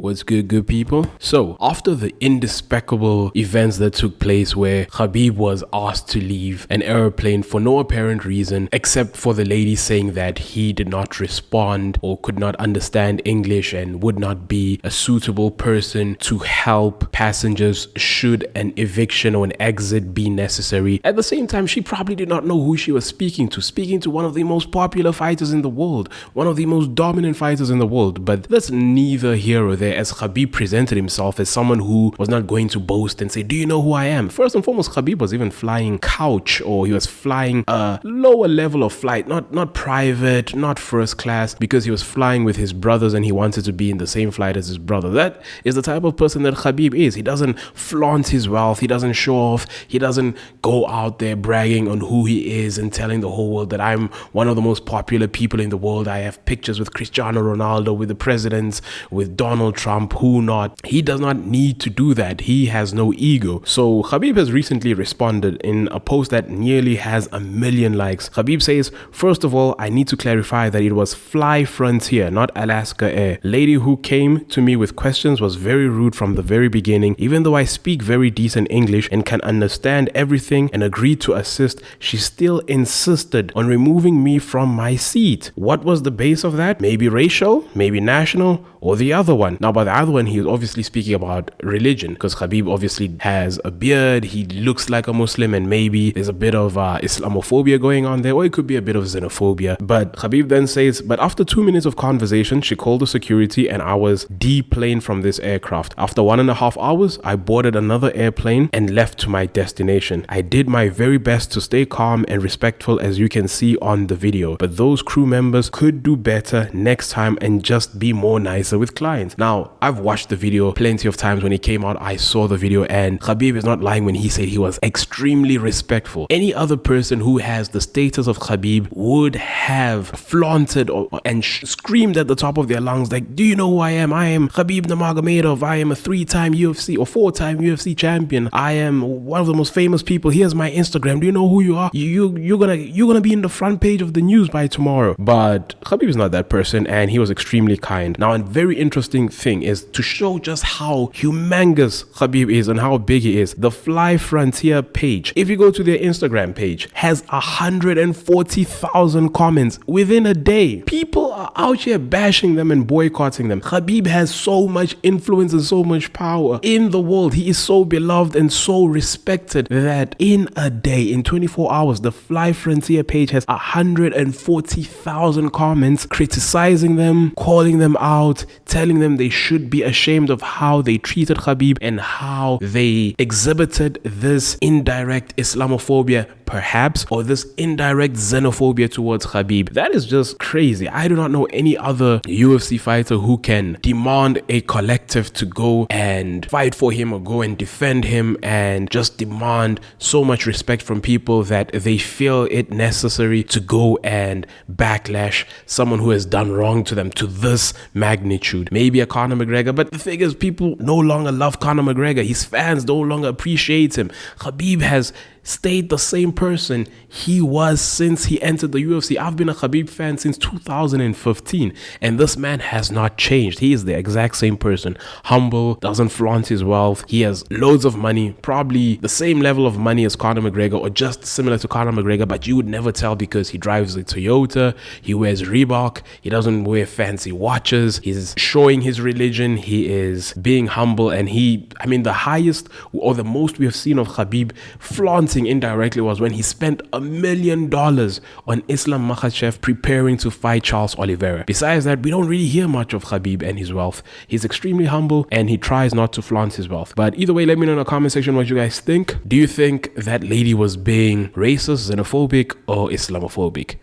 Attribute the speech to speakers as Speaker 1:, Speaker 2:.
Speaker 1: What's good people? So after the indespicable events that took place where Khabib was asked to leave an airplane for no apparent reason except for the lady saying that he did not respond or could not understand English and would not be a suitable person to help passengers should an eviction or an exit be necessary. At the same time, she probably did not know who she was speaking to one of the most popular fighters in the world, one of the most dominant fighters in the world. But that's neither here or there, as Khabib presented himself as someone who was not going to boast and say, do you know who I am? First and foremost, Khabib was even flying couch, or he was flying a lower level of flight, not private, not first class, because he was flying with his brothers and he wanted to be in the same flight as his brother. That is the type of person that Khabib is. He doesn't flaunt his wealth, he doesn't show off, he doesn't go out there bragging on who he is and telling the whole world that I'm one of the most popular people in the world. I have pictures with Cristiano Ronaldo, with the presidents, with Donald Trump, who not. He does not need to do that. He has no ego. So Khabib has recently responded in a post that nearly has 1 million likes. Khabib says, first of all, I need to clarify that it was Fly Frontier, not Alaska Air. Lady who came to me with questions was very rude from the very beginning. Even though I speak very decent English and can understand everything and agreed to assist, she still insisted on removing me from my seat. What was the base of that? Maybe racial, maybe national, or the other one. Now, by the other one, he was obviously speaking about religion, because Khabib obviously has a beard, he looks like a Muslim, and maybe there's a bit of Islamophobia going on there, or it could be a bit of xenophobia. But Khabib then says, but after 2 minutes of conversation, she called the security and I was deplaned from this aircraft. After 1.5 hours, I boarded another airplane and left to my destination. I did my very best to stay calm and respectful, as you can see on the video, but those crew members could do better next time and just be more nicer with clients. Now, I've watched the video plenty of times. When it came out, I saw the video, and Khabib is not lying when he said he was extremely respectful. Any other person who has the status of Khabib would have flaunted and screamed at the top of their lungs like, do you know who I am? I am Khabib Nurmagomedov. I am a 3-time UFC or 4-time UFC champion. I am one of the most famous people. Here's my Instagram. Do you know who you are? You're gonna be in the front page of the news by tomorrow. But Khabib is not that person, and he was extremely kind. Now, a very interesting thing is to show just how humongous Khabib is and how big he is. The Fly Frontier page, if you go to their Instagram page, has 140,000 comments within a day. People are out here bashing them and boycotting them. Khabib has so much influence and so much power in the world. He is so beloved and so respected that in a day, in 24 hours, the Fly Frontier page has 140,000 comments criticizing them, calling them out, telling them they should be ashamed of how they treated Khabib and how they exhibited this indirect Islamophobia, perhaps, or this indirect xenophobia towards Khabib. That is just crazy. I do not know any other UFC fighter who can demand a collective to go and fight for him or go and defend him and just demand so much respect from people that they feel it necessary to go and backlash someone who has done wrong to them to this magnitude. Maybe a Conor McGregor, but the thing is, people no longer love Conor McGregor. His fans no longer appreciate him. Khabib has stayed the same person he was since he entered the UFC. I've been a Khabib fan since 2015, and this man has not changed. He is the exact same person. Humble, doesn't flaunt his wealth. He has loads of money, probably the same level of money as Conor McGregor or just similar to Conor McGregor, but you would never tell because he drives a Toyota, he wears Reebok, he doesn't wear fancy watches, he's showing his religion, he is being humble, and the highest or the most we have seen of Khabib flaunting indirectly was when he spent $1 million on Islam Makhachev preparing to fight Charles Oliveira. Besides that, we don't really hear much of Khabib and his wealth. He's extremely humble and he tries not to flaunt his wealth. But either way, let me know in the comment section what you guys think. Do you think that lady was being racist, xenophobic, or Islamophobic?